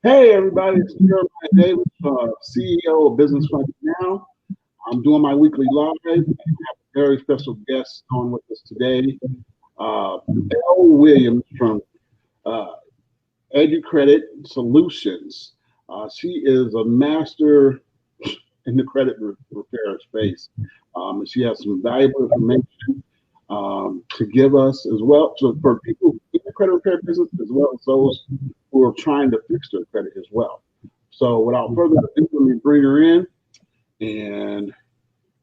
Hey everybody, it's Jeremiah Davis, CEO of Business Funding Now. I'm doing my weekly live and have a very special guest on with us today, Elle Williams from EduCredit Solutions. She is a master in the credit repair space. And she has some valuable information to give us as well. So for people in the credit repair business, as well as those who are trying to fix their credit as well. So without further ado, let me bring her in. And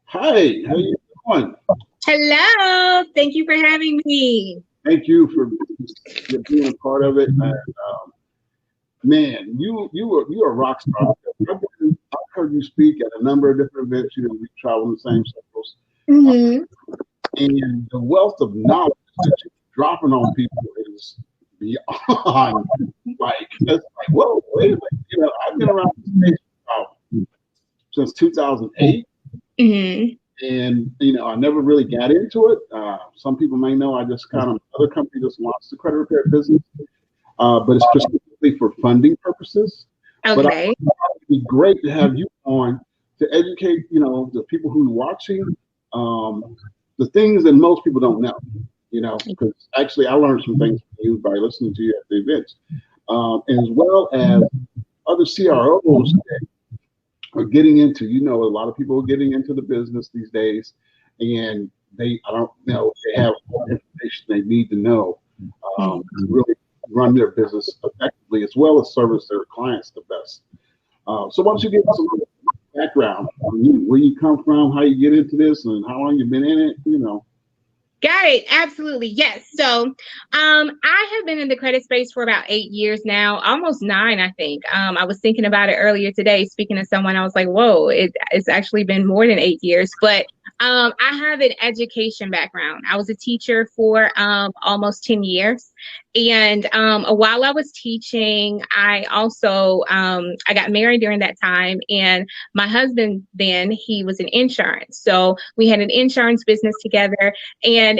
hi, how you doing? Hello, thank you for having me. Thank you for being a part of it. And, man, you're a rock star. I've heard you speak at a number of different events. You know, we travel in the same circles. Mm-hmm. And the wealth of knowledge that you're dropping on people is beyond like, it's like, whoa, wait a minute. You know, I've been around this space since 2008. Mm-hmm. And, you know, I never really got into it. Some people may know I just kind of, other company just launched the credit repair business, but it's specifically for funding purposes. Okay. But I thought it'd be great to have you on to educate, you know, the people who are watching, the things that most people don't know, you know, because actually I learned some things from you by listening to you at the events, as well as other CROs that are getting into, you know, a lot of people are getting into the business these days, and I don't know, they have all the information they need to know to really run their business effectively, as well as service their clients the best. So why don't you give us a little background on you, where you come from, how you get into this, and how long you've been in it, you know. Got it. Absolutely. Yes. So I have been in the credit space for about 8 years now, almost 9, I think. I was thinking about it earlier today, speaking to someone. I was like, whoa, it's actually been more than 8 years. But I have an education background. I was a teacher for almost 10 years. And while I was teaching, I also I got married during that time. And my husband then, he was in insurance. So we had an insurance business together. And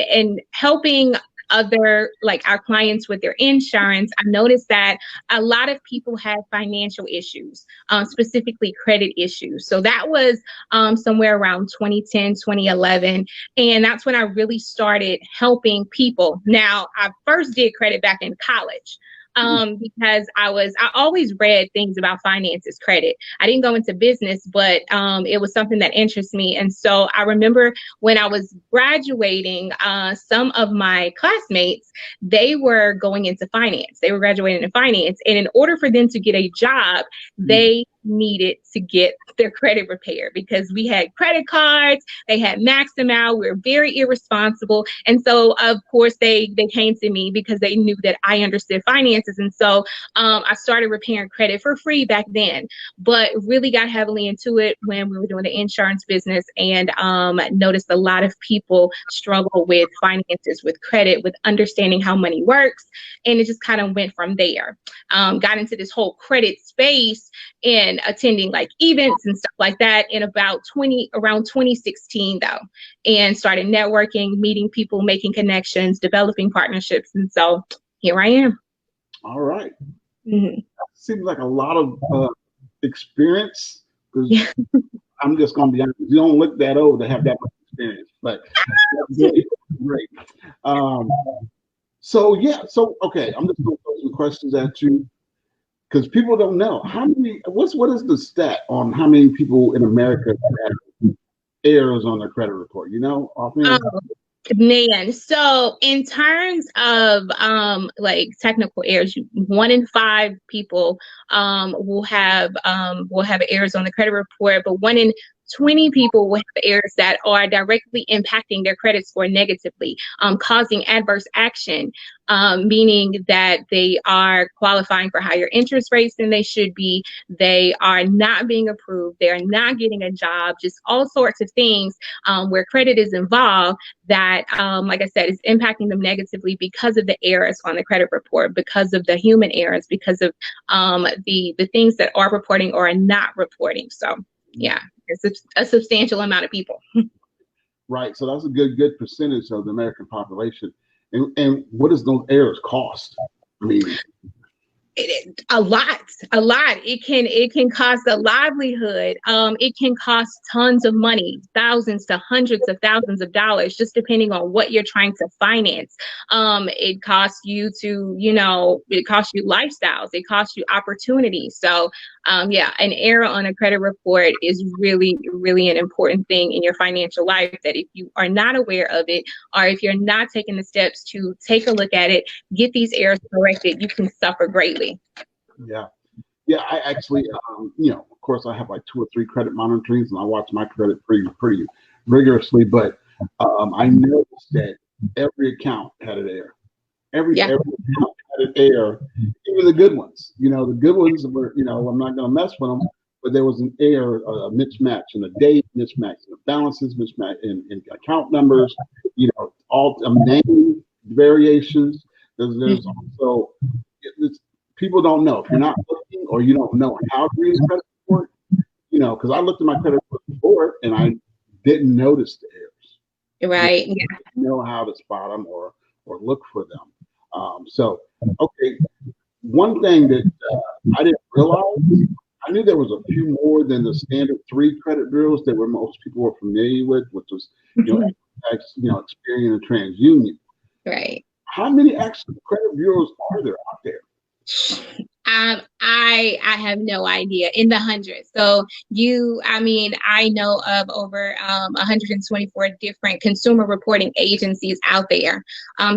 helping other, like our clients with their insurance, I noticed that a lot of people had financial issues, specifically credit issues. So that was somewhere around 2010, 2011. And that's when I really started helping people. Now, I first did credit back in college. Because I always read things about finances, credit. I didn't go into business, but it was something that interests me. And so I remember when I was graduating, some of my classmates, they were going into finance. They were graduating in finance. And in order for them to get a job, they needed to get their credit repaired because we had credit cards, they had maxed them out, we were very irresponsible. And so of course they came to me because they knew that I understood finances. And so I started repairing credit for free back then, but really got heavily into it when we were doing the insurance business, and noticed a lot of people struggle with finances, with credit, with understanding how money works. And it just kind of went from there. Got into this whole credit space and attending like events and stuff like that in around 2016 though, and started networking, meeting people, making connections, developing partnerships. And so here I am. All right. Seems like a lot of experience, because I'm just going to be honest, you don't look that old to have that much experience, but great. So okay, I'm just going to throw some questions at you, because people don't know what is the stat on how many people in America have errors on their credit report? You know, offhand? Man, so in terms of like technical errors, 1 in 5 people will have errors on the credit report, but 1 in 20 people will have errors that are directly impacting their credit score negatively, causing adverse action, meaning that they are qualifying for higher interest rates than they should be. They are not being approved. They are not getting a job, just all sorts of things where credit is involved that, like I said, is impacting them negatively because of the errors on the credit report, because of the human errors, because of the things that are reporting or are not reporting. So yeah, it's a substantial amount of people. Right. So that's a good percentage of the American population. And what does those errors cost? I mean, A lot. It can cost a livelihood. It can cost tons of money, thousands to hundreds of thousands of dollars, just depending on what you're trying to finance. It costs you to, it costs you lifestyles. It costs you opportunities. So, yeah, an error on a credit report is really, really an important thing in your financial life, that if you are not aware of it, or if you're not taking the steps to take a look at it, get these errors corrected, you can suffer greatly. Yeah. Yeah. I actually, of course I have like 2 or 3 credit monitorings and I watch my credit pretty rigorously, but I noticed that every account had an error. Every account had an error, even the good ones. The good ones were, I'm not going to mess with them, but there was an error, a mismatch in the date, mismatch in the balances, mismatch in account numbers, all name variations. There's also, people don't know. If you're not looking or you don't know how to read a credit report, because I looked at my credit report before and I didn't notice the errors. Right. I didn't know how to spot them or look for them. Okay. One thing that I didn't realize, I knew there was a few more than the standard 3 credit bureaus that most people were familiar with, which was, Experian and TransUnion. Right. How many actual credit bureaus are there out there? I have no idea, in the hundreds. So I know of over 124 different consumer reporting agencies out there.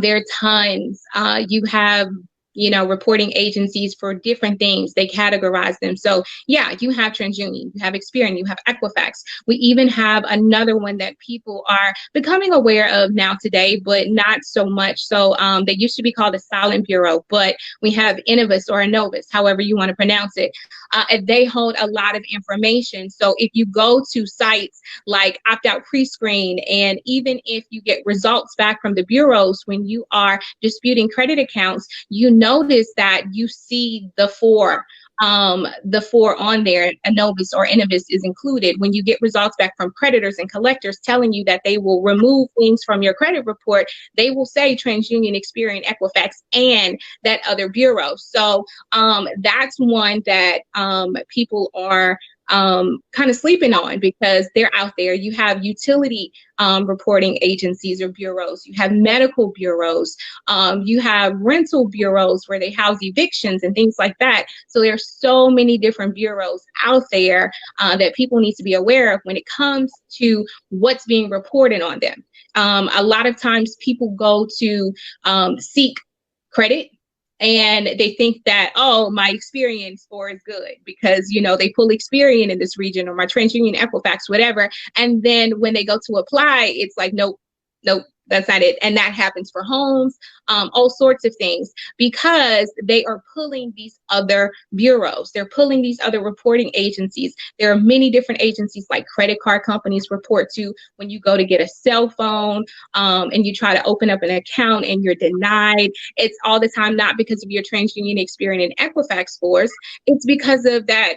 There are tons. You have reporting agencies for different things. They categorize them. So yeah, you have TransUnion, you have Experian, you have Equifax. We even have another one that people are becoming aware of now today, but not so much. So they used to be called a silent bureau, but we have Innovis or Innovis, however you want to pronounce it. They hold a lot of information. So if you go to sites like Opt Out Prescreen, and even if you get results back from the bureaus when you are disputing credit accounts, notice that you see the four on there. Innovis or Innovis is included. When you get results back from creditors and collectors telling you that they will remove things from your credit report, they will say TransUnion, Experian, Equifax, and that other bureau. So that's one that people are kind of sleeping on, because they're out there. You have utility reporting agencies or bureaus. You have medical bureaus. You have rental bureaus where they house evictions and things like that. So there's so many different bureaus out there that people need to be aware of when it comes to what's being reported on them. A lot of times people go to seek credit, and they think that, oh, my Experian score is good because, they pull Experian in this region, or my TransUnion, Equifax, whatever. And then when they go to apply, it's like, nope, that's not it. And that happens for homes, all sorts of things, because they are pulling these other bureaus. They're pulling these other reporting agencies. There are many different agencies like credit card companies report to when you go to get a cell phone and you try to open up an account and you're denied. It's all the time, not because of your TransUnion, Experian, and Equifax scores. It's because of that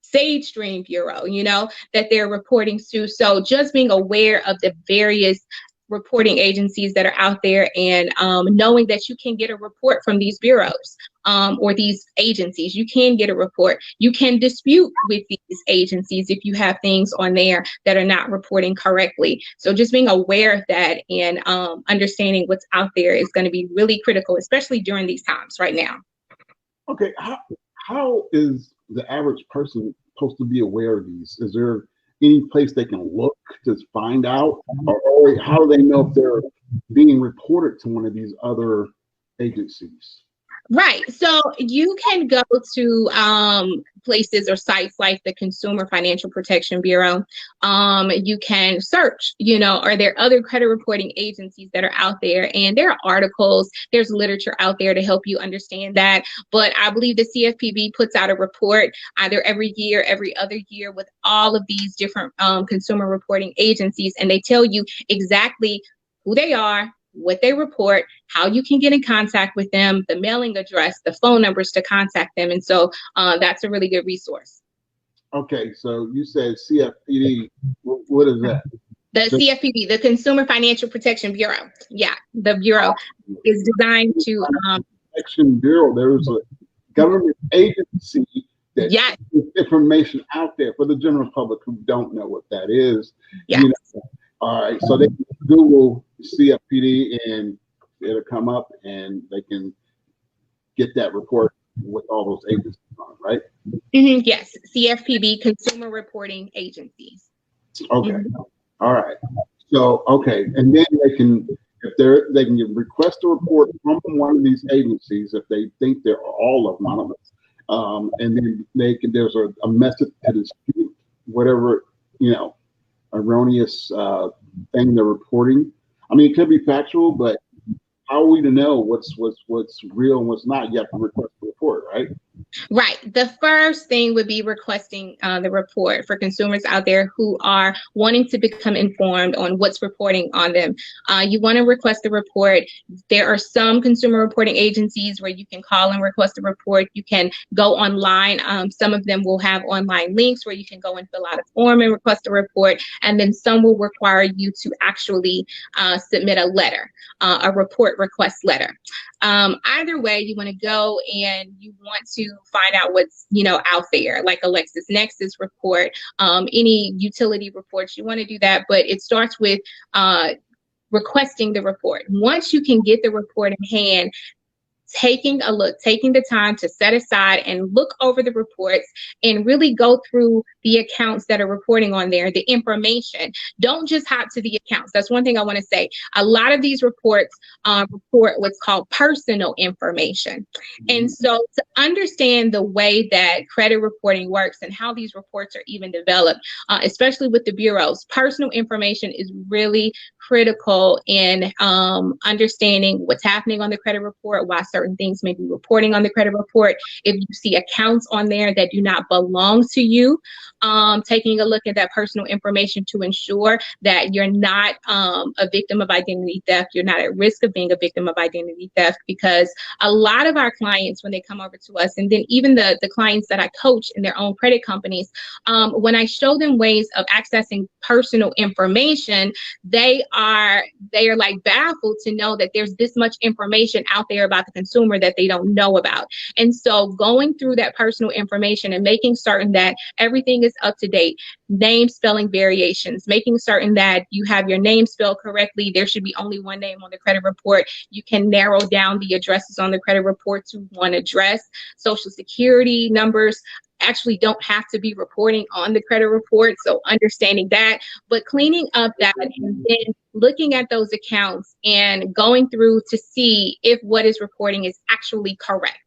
Sage Stream Bureau, that they're reporting to. So just being aware of the various reporting agencies that are out there, and knowing that you can get a report from these bureaus or these agencies. You can get a report. You can dispute with these agencies if you have things on there that are not reporting correctly. So just being aware of that and understanding what's out there is going to be really critical, especially during these times right now. Okay, how is the average person supposed to be aware of these? Is there any place they can look to find out, or how do they know if they're being reported to one of these other agencies? Right. So you can go to places or sites like the Consumer Financial Protection Bureau. You can search, are there other credit reporting agencies that are out there? And there are articles, there's literature out there to help you understand that. But I believe the CFPB puts out a report either every year, every other year, with all of these different consumer reporting agencies. And they tell you exactly who they are, what they report, how you can get in contact with them, the mailing address, the phone numbers to contact them. And so that's a really good resource. Okay, so you said CFPB. What is that? The CFPB, the Consumer Financial Protection Bureau. Yeah, the Bureau is designed to Protection Bureau. There's a government agency that puts information out there for the general public who don't know what that is. Yes. You know? All right, so they can Google CFPB and it'll come up and they can get that report with all those agencies on, right? Mm-hmm. Yes, CFPB, Consumer Reporting Agencies. Okay, all right. So okay, and then they can, if they can request a report from one of these agencies if they think they're all anonymous, and then they can. There's a method to dispute whatever erroneous thing they're reporting. I mean, it could be factual, but how are we to know what's real and what's not? You have to request the report, right? Right. The first thing would be requesting the report for consumers out there who are wanting to become informed on what's reporting on them. You want to request the report. There are some consumer reporting agencies where you can call and request a report. You can go online. Some of them will have online links where you can go and fill out a form and request a report. And then some will require you to actually submit a letter, a report request letter. Either way, you want to go and you want to find out what's out there, like a LexisNexis report, any utility reports. You want to do that, but it starts with requesting the report. Once you can get the report in hand, taking a look, taking the time to set aside and look over the reports and really go through the accounts that are reporting on there, the information. Don't just hop to the accounts. That's one thing I want to say. A lot of these reports report what's called personal information. And so to understand the way that credit reporting works and how these reports are even developed, especially with the bureaus, personal information is really critical in understanding what's happening on the credit report, why certain things may be reporting on the credit report. If you see accounts on there that do not belong to you, taking a look at that personal information to ensure that you're not a victim of identity theft. You're not at risk of being a victim of identity theft, because a lot of our clients, when they come over to us, and then even the clients that I coach in their own credit companies, when I show them ways of accessing personal information, they are like baffled to know that there's this much information out there about the consumer that they don't know about. And so going through that personal information and making certain that everything is up to date, name spelling variations, making certain that you have your name spelled correctly. There should be only one name on the credit report. You can narrow down the addresses on the credit report to one address. Social security numbers actually don't have to be reporting on the credit report, so understanding that, but cleaning up that and then looking at those accounts and going through to see if what is reporting is actually correct.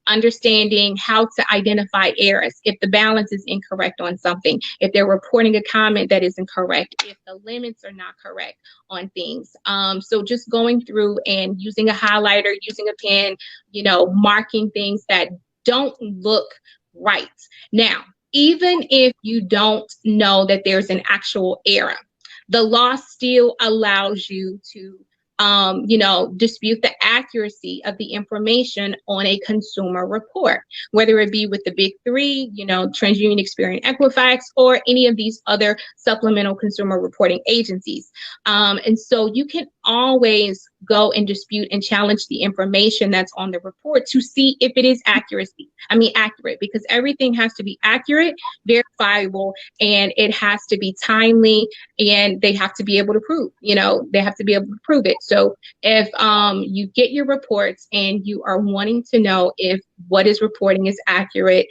Understanding how to identify errors, if the balance is incorrect on something, if they're reporting a comment that is incorrect, if the limits are not correct on things. So just going through and using a highlighter, using a pen, marking things that don't look right. Now, even if you don't know that there's an actual error, the law still allows you to dispute the accuracy of the information on a consumer report, whether it be with the big three, TransUnion, Experian, Equifax, or any of these other supplemental consumer reporting agencies. And so you can always go and dispute and challenge the information that's on the report to see if it is accurate, because everything has to be accurate, verifiable, and it has to be timely, and they have to be able to prove, it. So if you get your reports and you are wanting to know if what is reporting is accurate,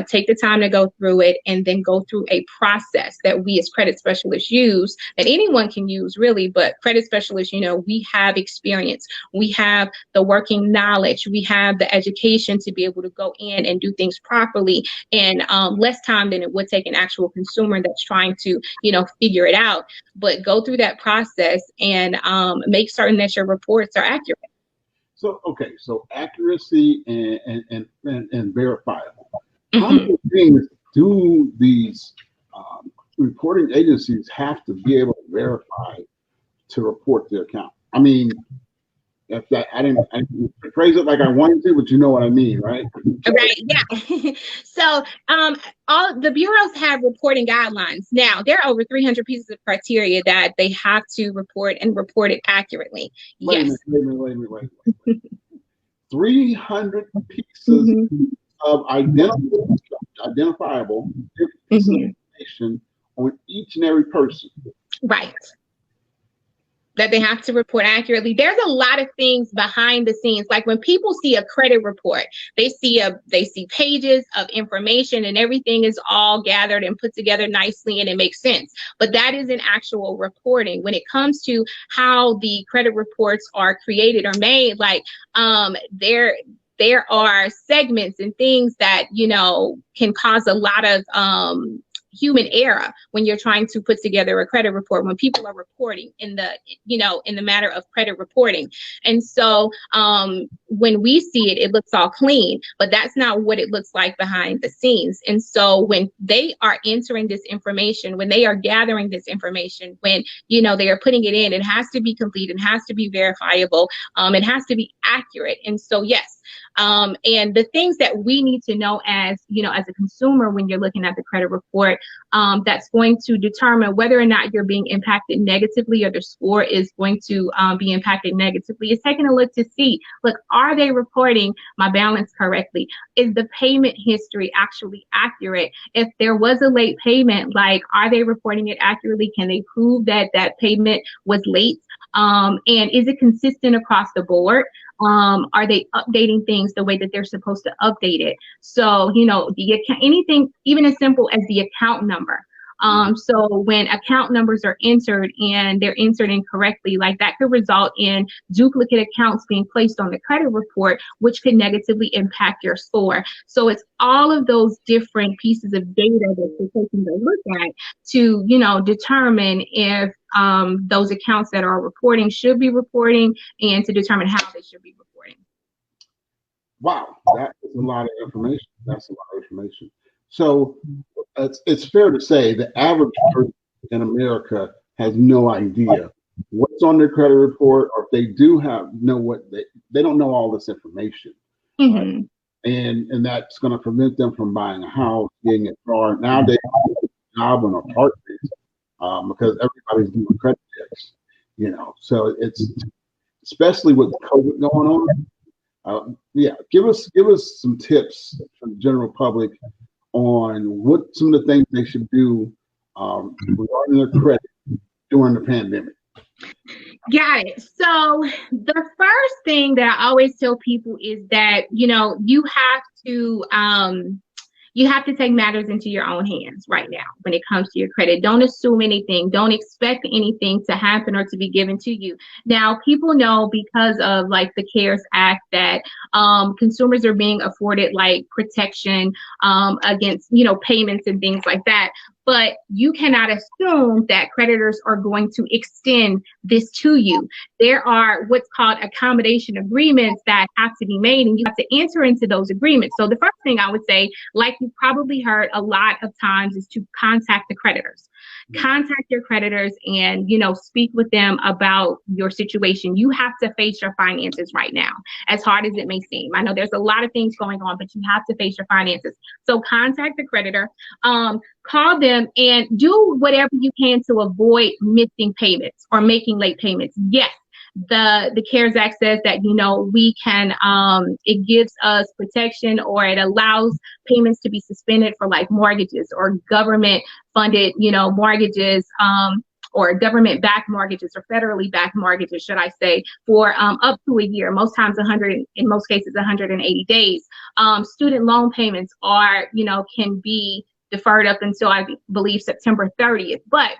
take the time to go through it and then go through a process that we as credit specialists use, that anyone can use really, but credit specialists, we have experience, we have the working knowledge, we have the education to be able to go in and do things properly in less time than it would take an actual consumer that's trying to, figure it out. But go through that process and make certain that your reports are accurate. So, okay, so accuracy and verifiable. How many things do these reporting agencies have to be able to verify to report the account? I mean, if that, I didn't phrase it like I wanted to, but you know what I mean, right? Right, yeah. So all the bureaus have reporting guidelines. Now, there are over 300 pieces of criteria that they have to report and report it accurately. Wait a minute. 300 pieces of identifiable pieces of information on each and every person. Right. That they have to report accurately. There's a lot of things behind the scenes. Like when people see a credit report, they see pages of information and everything is all gathered and put together nicely and it makes sense. But that isn't actual reporting. When it comes to how the credit reports are created or made, like there are segments and things that, you know, can cause a lot of human error when you're trying to put together a credit report, when people are reporting in the, you know, in the matter of credit reporting. And so when we see it, it looks all clean, but that's not what it looks like behind the scenes. And so when they are entering this information, when they are gathering this information, when, you know, they are putting it in, it has to be complete, it has to be verifiable, it has to be accurate. And so, yes. And the things that we need to know as, you know, as a consumer, when you're looking at the credit report, that's going to determine whether or not you're being impacted negatively or the score is going to be impacted negatively, is taking a look to see, look, are they reporting my balance correctly? Is the payment history actually accurate? If there was a late payment, like, are they reporting it accurately? Can they prove that that payment was late? And is it consistent across the board? Are they updating things the way that they're supposed to update it? So, you know, anything, even as simple as the account number. So when account numbers are entered and they're entered incorrectly, like that could result in duplicate accounts being placed on the credit report, which could negatively impact your score. So it's all of those different pieces of data that you're taking a look at to, you know, determine if those accounts that are reporting should be reporting and to determine how they should be reporting. Wow, that is a lot of information. That's a lot of information. So it's fair to say the average person in America has no idea what's on their credit report, or if they do know what they don't know all this information. Right? And that's going to prevent them from buying a house, getting a car. Nowadays, a job on apartment because everybody's doing credit checks, you know. So it's especially with COVID going on. Yeah, give us some tips for the general public on what some of the things they should do regarding their credit during the pandemic. Got it. So the first thing that I always tell people is that, you know, you have to take matters into your own hands right now when it comes to your credit. Don't assume anything. Don't expect anything to happen or to be given to you. Now, people know because of like the CARES Act that consumers are being afforded like protection against, you know, payments and things like that. But you cannot assume that creditors are going to extend this to you. There are what's called accommodation agreements that have to be made, and you have to enter into those agreements. So the first thing I would say, like you've probably heard a lot of times, is to contact the creditors. Contact your creditors and, you know, speak with them about your situation. You have to face your finances right now, as hard as it may seem. I know there's a lot of things going on, but you have to face your finances. So contact the creditor, call them, and do whatever you can to avoid missing payments or making late payments. Yes, the CARES Act says that, you know, we can, it gives us protection, or it allows payments to be suspended for like mortgages or government funded, you know, mortgages, or government-backed mortgages, or federally backed mortgages, should I say, for up to a year, most times 100, in most cases 180 days. Student loan payments are, you know, can be deferred up until, I believe, September 30th. But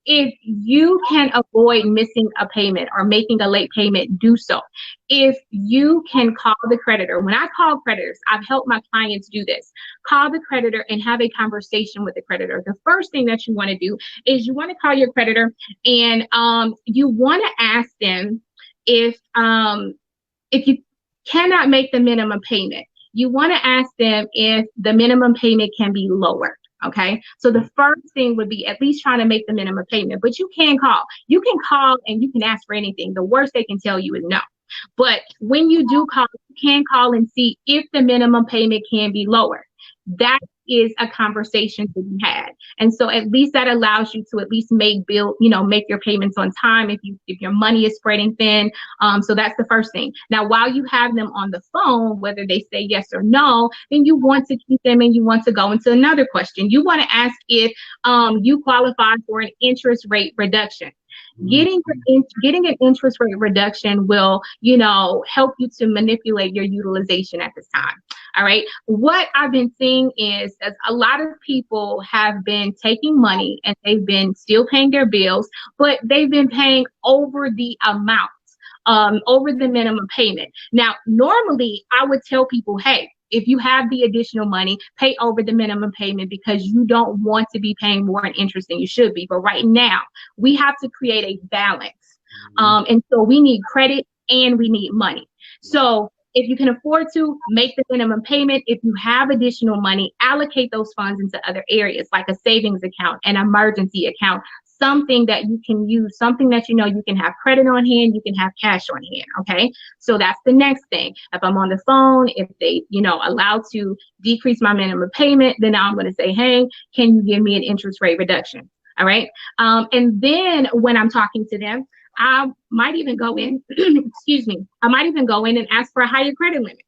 if you can avoid missing a payment or making a late payment, do so. If you can call the creditor, when I call creditors, I've helped my clients do this. Call the creditor and have a conversation with the creditor. The first thing that you want to do is you want to call your creditor, and you want to ask them if you cannot make the minimum payment. You want to ask them if the minimum payment can be lowered. Okay, so the first thing would be at least trying to make the minimum payment, but you can call. You can call and you can ask for anything. The worst they can tell you is no. But when you do call, you can call and see if the minimum payment can be lowered. That's is a conversation to be had. And so at least that allows you to at least make your payments on time if your money is spreading thin. So that's the first thing. Now, while you have them on the phone, whether they say yes or no, then you want to keep them and you want to go into another question. You want to ask if you qualify for an interest rate reduction. Getting an interest rate reduction will, help you to manipulate your utilization at this time. All right. What I've been seeing is that a lot of people have been taking money and they've been still paying their bills, but they've been paying over the amount, over the minimum payment. Now, normally I would tell people, hey, if you have the additional money, pay over the minimum payment because you don't want to be paying more in interest than you should be. But right now, we have to create a balance. And so we need credit and we need money. So if you can afford to, make the minimum payment. If you have additional money, allocate those funds into other areas like a savings account, an emergency account, something that you can use, something that you can have credit on hand, you can have cash on hand. Okay. So that's the next thing. If I'm on the phone, if they, allow to decrease my minimum payment, then now I'm going to say, hey, can you give me an interest rate reduction? All right. And then when I'm talking to them, I might even go in, I might even go in and ask for a higher credit limit.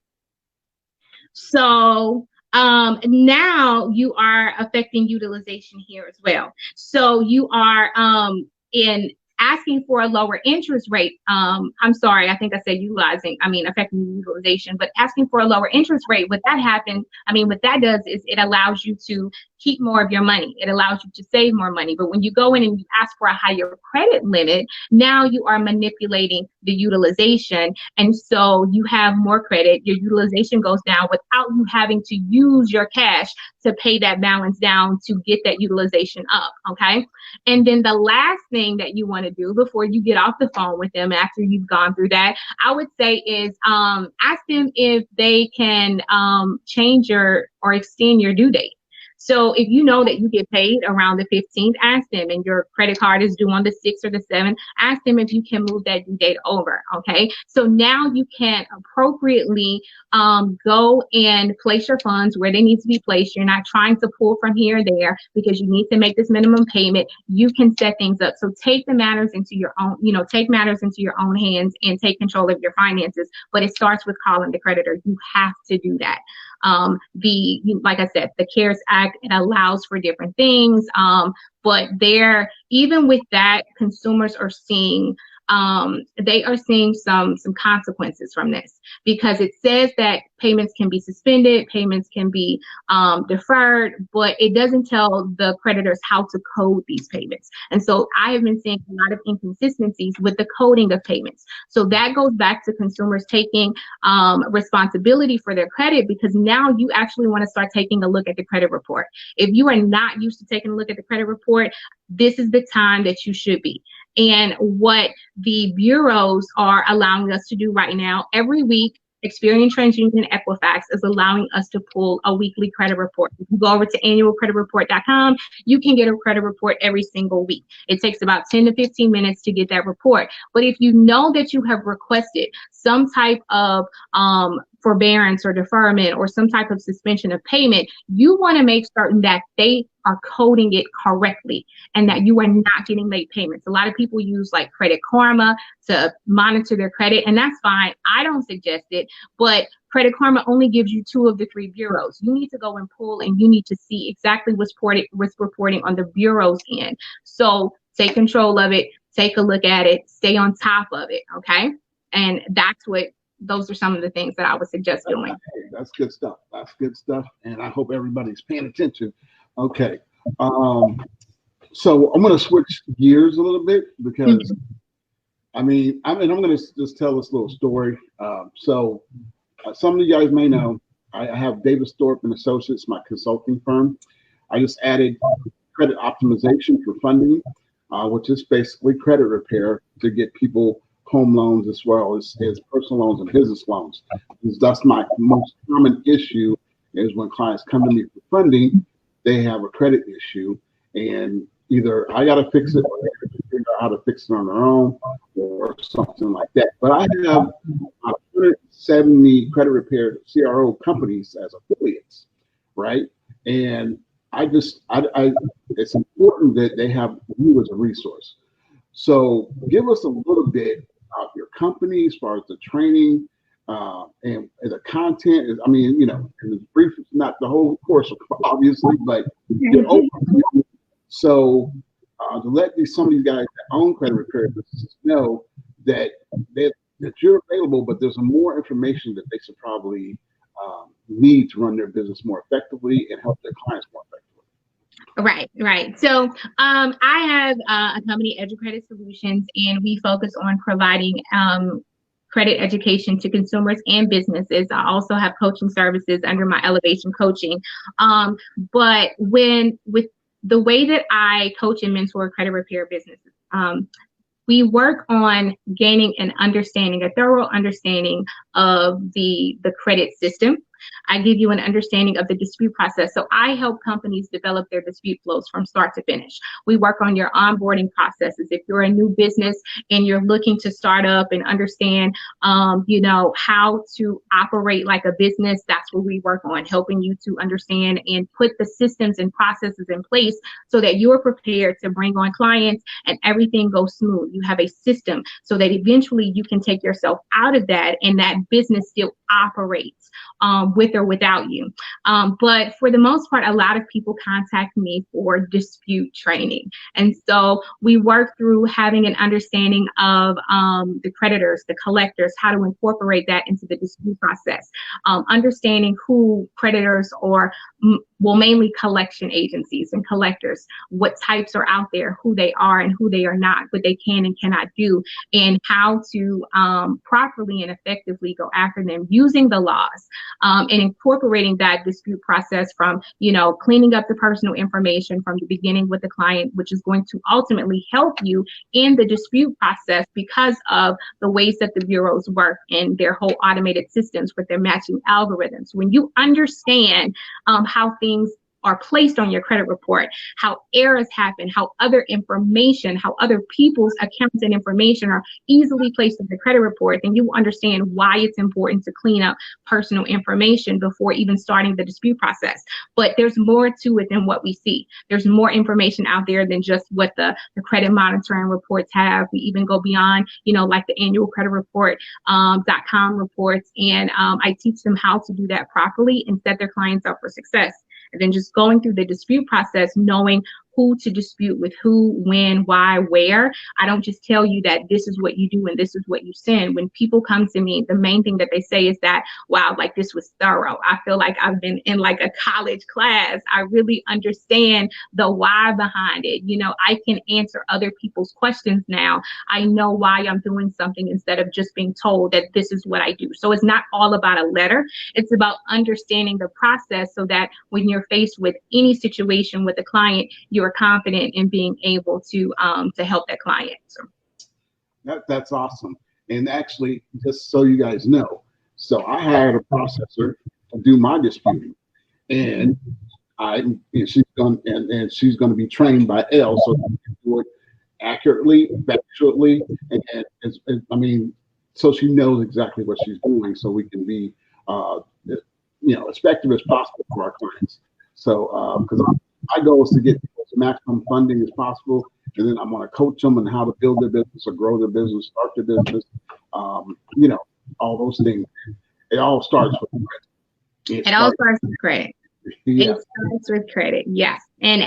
So now you are affecting utilization here as well. So you are in asking for a lower interest rate. I'm sorry, I think I said affecting utilization, but asking for a lower interest rate, what that does is it allows you to keep more of your money. It allows you to save more money. But when you go in and you ask for a higher credit limit, now you are manipulating the utilization. And so you have more credit, your utilization goes down without you having to use your cash to pay that balance down to get that utilization up. Okay. And then the last thing that you want to do before you get off the phone with them after you've gone through that, I would say is ask them if they can change or extend your due date. So if you know that you get paid around the 15th, ask them, and your credit card is due on the 6th or the 7th, ask them if you can move that due date over. Okay. So now you can appropriately go and place your funds where they need to be placed. You're not trying to pull from here or there because you need to make this minimum payment. You can set things up. So take matters into your own hands and take control of your finances. But it starts with calling the creditor. You have to do that. Like I said, the CARES Act, it allows for different things. But even with that, consumers are seeing some consequences from this, because it says that payments can be suspended, payments can be deferred, but it doesn't tell the creditors how to code these payments. And so I have been seeing a lot of inconsistencies with the coding of payments. So that goes back to consumers taking responsibility for their credit, because now you actually want to start taking a look at the credit report. If you are not used to taking a look at the credit report, this is the time that you should be. And what the bureaus are allowing us to do right now, every week, Experian, TransUnion, Equifax is allowing us to pull a weekly credit report. If you go over to annualcreditreport.com, you can get a credit report every single week. It takes about 10 to 15 minutes to get that report. But if you know that you have requested some type of forbearance or deferment or some type of suspension of payment, you want to make certain that they are coding it correctly and that you are not getting late payments. A lot of people use like Credit Karma to monitor their credit, and that's fine. I don't suggest it, but Credit Karma only gives you 2 of the 3 bureaus. You need to go and pull, and you need to see exactly what's reporting on the bureau's end. So take control of it, take a look at it, stay on top of it, okay? And those are some of the things that I would suggest doing. Okay, that's good stuff. That's good stuff. And I hope everybody's paying attention. Okay. So I'm going to switch gears a little bit because, I'm going to just tell this little story. So some of you guys may know, I have Davisthorpe Associates, my consulting firm. I just added credit optimization for funding, which is basically credit repair to get people home loans as well as personal loans and business loans. That's my most common issue, is when clients come to me for funding, they have a credit issue, and either I got to fix it or they have to figure out how to fix it on their own or something like that. But I have 170 credit repair CRO companies as affiliates, right? And it's important that they have you as a resource. So give us a little bit of your company as far as the training and the content. I mean, in the brief, not the whole course, obviously, but your overview. So to let some of these guys that own credit repair businesses know that that you're available, but there's more information that they should probably need to run their business more effectively and help their clients more effectively. Right. So I have a company, EduCredit Solutions, and we focus on providing credit education to consumers and businesses. I also have coaching services under my Elevation Coaching. But with the way that I coach and mentor credit repair businesses, we work on gaining a thorough understanding of the credit system. I give you an understanding of the dispute process. So I help companies develop their dispute flows from start to finish. We work on your onboarding processes. If you're a new business and you're looking to start up and understand, how to operate like a business, that's what we work on, helping you to understand and put the systems and processes in place so that you're prepared to bring on clients and everything goes smooth. You have a system so that eventually you can take yourself out of that and that business still operates with or without you. But for the most part, a lot of people contact me for dispute training. And so we work through having an understanding of the creditors, the collectors, how to incorporate that into the dispute process, understanding who creditors or mainly collection agencies and collectors, what types are out there, who they are and who they are not, what they can and cannot do, and how to properly and effectively go after them using the laws, and incorporating that dispute process from, cleaning up the personal information from the beginning with the client, which is going to ultimately help you in the dispute process because of the ways that the bureaus work and their whole automated systems with their matching algorithms. When you understand how things are placed on your credit report, how errors happen, how other information, how other people's accounts and information are easily placed on the credit report, then you will understand why it's important to clean up personal information before even starting the dispute process. But there's more to it than what we see. There's more information out there than just what the credit monitoring reports have. We even go beyond, like the annual credit report, .com reports, and I teach them how to do that properly and set their clients up for success. And then just going through the dispute process, knowing who to dispute with who, when, why, where. I don't just tell you that this is what you do and this is what you send. When people come to me, the main thing that they say is that, wow, like this was thorough. I feel like I've been in like a college class. I really understand the why behind it. I can answer other people's questions now. I know why I'm doing something instead of just being told that this is what I do. So it's not all about a letter. It's about understanding the process so that when you're faced with any situation with a client, you're confident in being able to help that client. So. That's awesome. And actually, just so you guys know, so I hired a processor to do my disputing, and she's going to be trained by Elle, so she can do it accurately, factually, and so she knows exactly what she's doing, so we can be as effective as possible for our clients. So because my goal is to get as maximum funding as possible, and then I'm going to coach them on how to build their business or grow their business, start their business, all those things. It all starts with credit. It all starts with credit. Yeah. It starts with credit, yes. And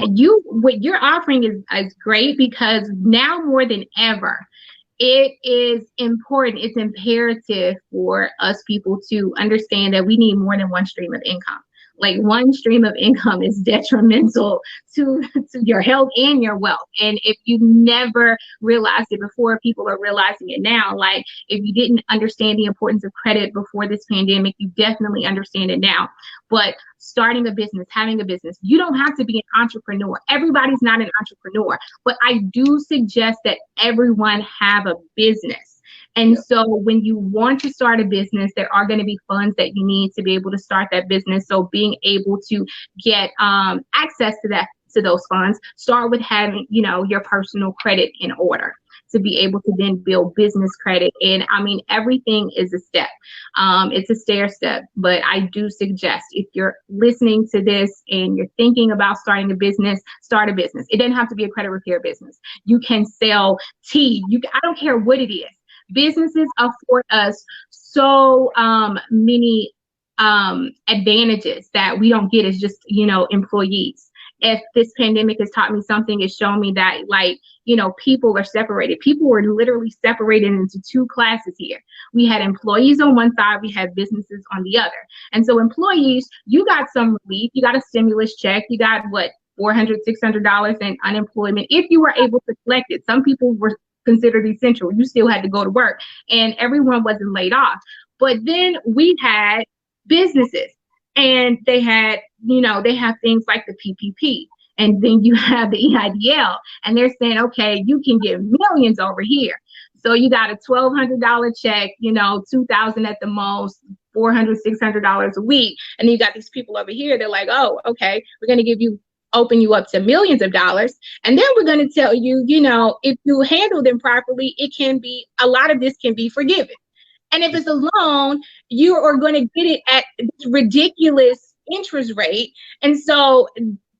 what you're offering is great because now more than ever, it is important, it's imperative for us people to understand that we need more than one stream of income. Like one stream of income is detrimental to your health and your wealth. And if you never realized it before, people are realizing it now. Like if you didn't understand the importance of credit before this pandemic, you definitely understand it now. But starting a business, having a business, you don't have to be an entrepreneur. Everybody's not an entrepreneur, but I do suggest that everyone have a business. And so when you want to start a business, there are going to be funds that you need to be able to start that business. So being able to get access to those funds, start with having, your personal credit in order. to be able to then build business credit. And I mean, everything is a step. It's a stair step, but I do suggest if you're listening to this and you're thinking about starting a business, start a business. It doesn't have to be a credit repair business. You can sell tea. I don't care what it is. Businesses afford us so many advantages that we don't get as just, employees. If this pandemic has taught me something, it's shown me that, like, people are separated. People were literally separated into two classes here. We had employees on one side, we had businesses on the other. And so employees, you got some relief, you got a stimulus check, you got what, $400, $600 in unemployment, if you were able to collect it. Some people were considered essential. You still had to go to work, and everyone wasn't laid off. But then we had businesses, and they had, they have things like the PPP, and then you have the EIDL, and they're saying, okay, you can get millions over here. So you got a $1,200 check, $2,000 at the most, $400, $600 a week. And then you got these people over here. They're like, oh, okay, we're going to open you up to millions of dollars. And then we're going to tell you, if you handle them properly, a lot of this can be forgiven. And if it's a loan, you are going to get it at this ridiculous interest rate. And so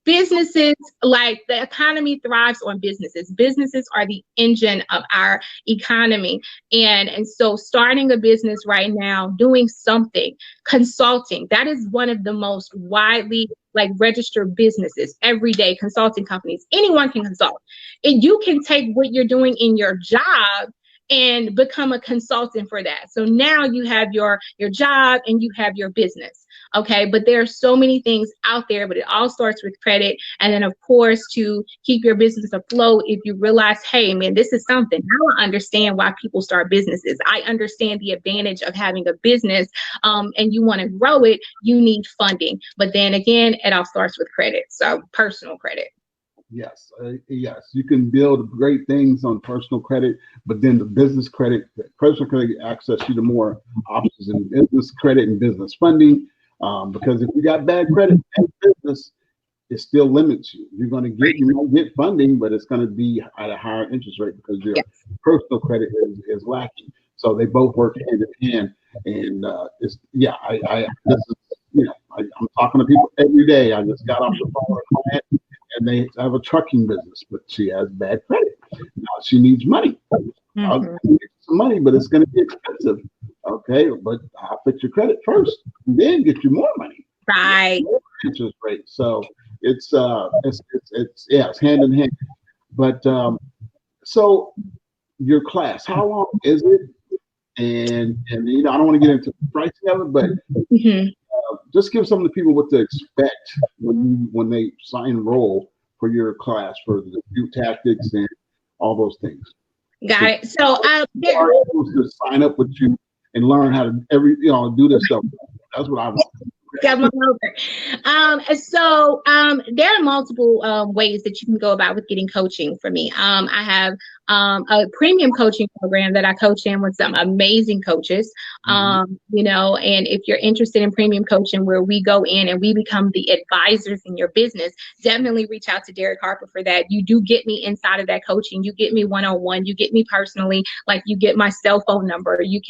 businesses, like, the economy thrives on businesses. Businesses are the engine of our economy. And so starting a business right now, doing something, consulting, that is one of the most widely registered businesses, everyday consulting companies. Anyone can consult. And you can take what you're doing in your job and become a consultant for that. So now you have your job and you have your business. Okay, but there are so many things out there, but it all starts with credit. And then, of course, to keep your business afloat, if you realize, hey, man, this is something. Now I understand why people start businesses. I understand the advantage of having a business, and you want to grow it, you need funding. But then again, it all starts with credit. So personal credit. Yes, yes, you can build great things on personal credit, but then the business credit, personal credit access you to more options in business credit and business funding. Because if you got bad credit in business, it still limits you. You might get funding, but it's going to be at a higher interest rate because your personal credit is lacking. So they both work hand in hand. And I'm talking to people every day. I just got off the phone with a client, and they have a trucking business, but she has bad credit. Now she needs money. I'll get some money, but it's going to be expensive. Okay, but I'll fix your credit first, and then get you more money. Right. Interest rate. So it's hand in hand. But so your class, how long is it? And I don't want to get into the pricing of it, but just give some of the people what to expect when they enroll for your class for the dispute tactics and all those things. Got it. So are able to sign up with you and learn how to do this stuff. That's what I want. Got my over. So there are multiple ways that you can go about with getting coaching from me. I have a premium coaching program that I coach in with some amazing coaches. And if you're interested in premium coaching, where we go in and we become the advisors in your business, definitely reach out to Derek Harper for that. You do get me inside of that coaching. You get me one-on-one. You get me personally. Like, you get my cell phone number. You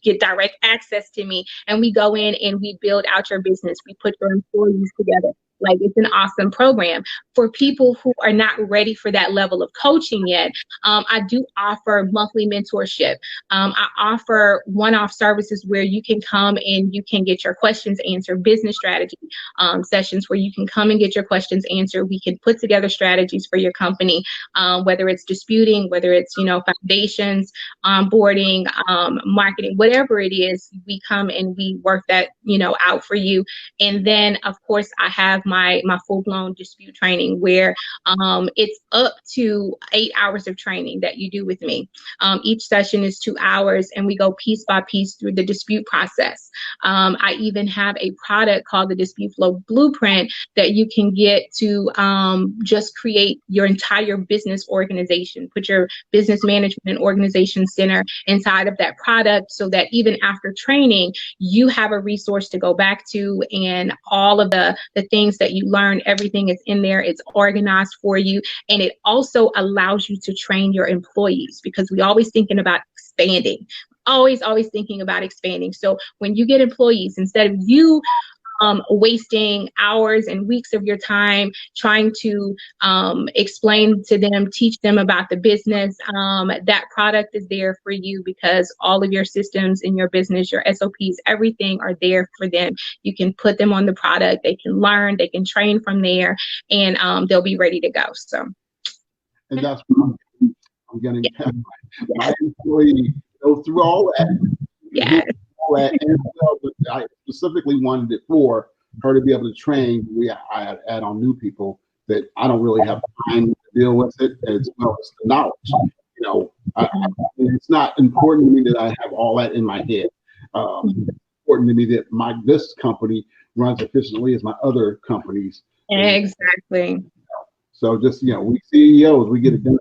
get direct access to me, and we go in and we build out your business. We put your employees together. Like, it's an awesome program for people who are not ready for that level of coaching yet. I do offer monthly mentorship. I offer one-off services where you can come and you can get your questions answered, business strategy sessions where you can come and get your questions answered. We can put together strategies for your company, whether it's disputing, whether it's, foundations, onboarding, marketing, whatever it is, we come and we work that, out for you. And then, of course, I have my full-blown dispute training where it's up to 8 hours of training that you do with me. Each session is 2 hours, and we go piece by piece through the dispute process. I even have a product called the Dispute Flow Blueprint that you can get to just create your entire business organization. Put your business management and organization center inside of that product so that even after training, you have a resource to go back to, and all of the things that you learn, everything is in there. It's organized for you. And it also allows you to train your employees, because we always thinking about expanding, always thinking about expanding. So when you get employees, instead of you wasting hours and weeks of your time trying to explain to them, teach them about the business, that product is there for you, because all of your systems in your business, your SOPs, everything are there for them. You can put them on the product, they can learn, they can train from there, and they'll be ready to go. So, and that's what I'm getting. My employee go through all that. yeah. And I specifically wanted it for her to be able to train. I had add on new people that I don't really have time to deal with it, as well as the knowledge. You know, it's not important to me that I have all that in my head. It's important to me that this company runs efficiently as my other companies. Exactly. So just, we CEOs, we get it done.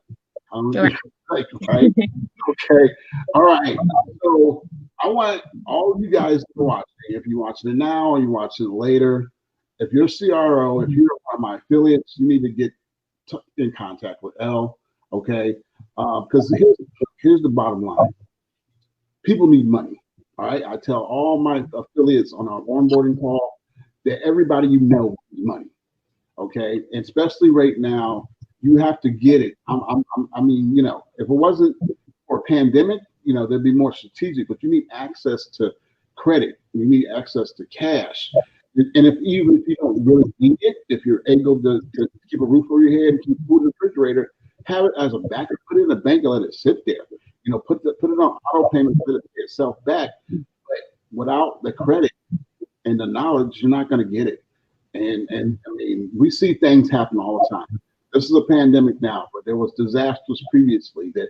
Right. Okay. All right. So I want all of you guys to watch it. If you're watching it now or you're watching it later, if you're a CRO, if you're one of my affiliates, you need to get in contact with Elle. Okay. Because here's the bottom line. People need money. All right. I tell all my affiliates on our onboarding call that everybody needs money. Okay. And especially right now, you have to get it. I mean, if it wasn't for a pandemic, there'd be more strategic, but you need access to credit. You need access to cash. And even if you don't really need it, if you're able to keep a roof over your head and keep food in the refrigerator, have it as a backup, put it in the bank and let it sit there. Put it on auto payment, put it itself back. But without the credit and the knowledge, you're not going to get it. And I mean, we see things happen all the time. This is a pandemic now, but there was disasters previously that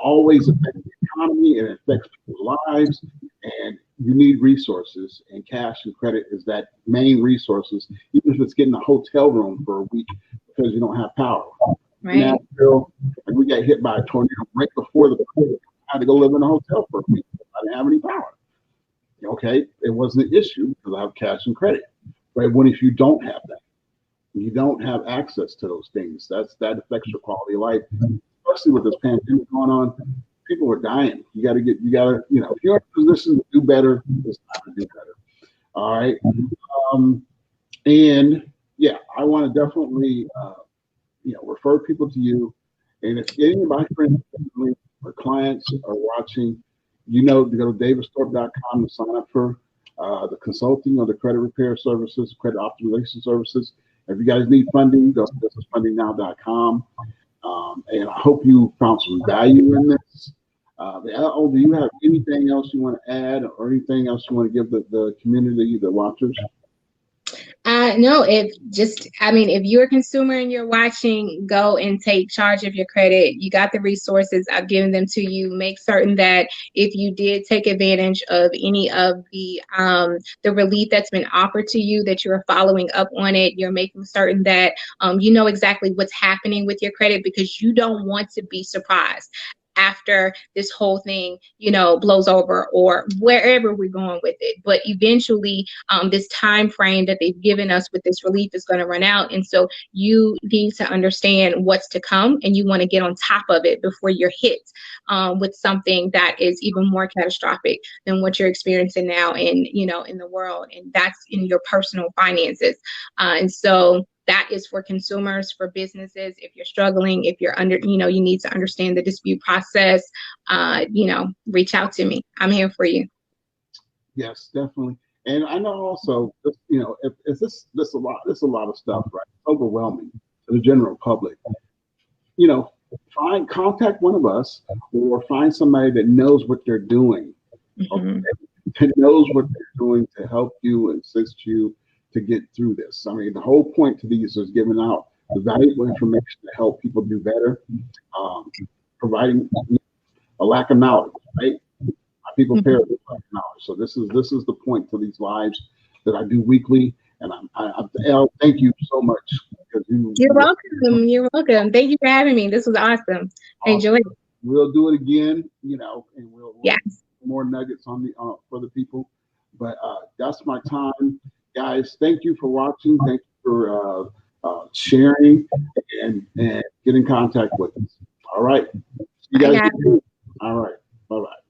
always affect the economy and affects people's lives. And you need resources, and cash and credit is that main resources, even if it's getting a hotel room for a week because you don't have power. Right. Now, we got hit by a tornado right before the COVID. I had to go live in a hotel for a week. I didn't have any power. Okay, it wasn't an issue because I have cash and credit. But if you don't have that, you don't have access to those things, that affects your quality of life, especially with this pandemic going on. People are dying. You got to, if you're in a position to do better, it's time to do better. All right. And yeah, I want to definitely, refer people to you. And if any of my friends or clients are watching, to go to Davisthorpe.com to sign up for the consulting or the credit repair services, credit optimization services. If you guys need funding, go to businessfundingnow.com. And I hope you found some value in this. Do you have anything else you want to add, or anything else you want to give the community, the watchers? No, if you're a consumer and you're watching, go and take charge of your credit. You got the resources. I've given them to you. Make certain that if you did take advantage of any of the relief that's been offered to you, that you're following up on it. You're making certain that you know exactly what's happening with your credit, because you don't want to be surprised after this whole thing, blows over, or wherever we're going with it. But eventually, this time frame that they've given us with this relief is going to run out. And so you need to understand what's to come, and you want to get on top of it before you're hit with something that is even more catastrophic than what you're experiencing now in the world. And that's in your personal finances. And so that is for consumers, for businesses. If you're struggling, if you're you need to understand the dispute process, reach out to me. I'm here for you. Yes, definitely. And I know also, if this a lot of stuff, right? It's overwhelming to the general public. Contact one of us, or find somebody that knows what they're doing. Mm-hmm. That knows what they're doing to help you and assist you to get through this. I mean, the whole point to these is giving out the valuable information to help people do better, providing a lack of knowledge, right? People perish with lack of knowledge. So this is the point to these lives that I do weekly. And Elle, thank you so much. You're welcome. You're welcome. Thank you for having me. This was awesome. I enjoyed it. We'll do it again, and we'll yes. more nuggets on for the people. But that's my time. Guys, thank you for watching. Thank you for sharing and get in contact with us. All right. You guys. All right. Bye bye.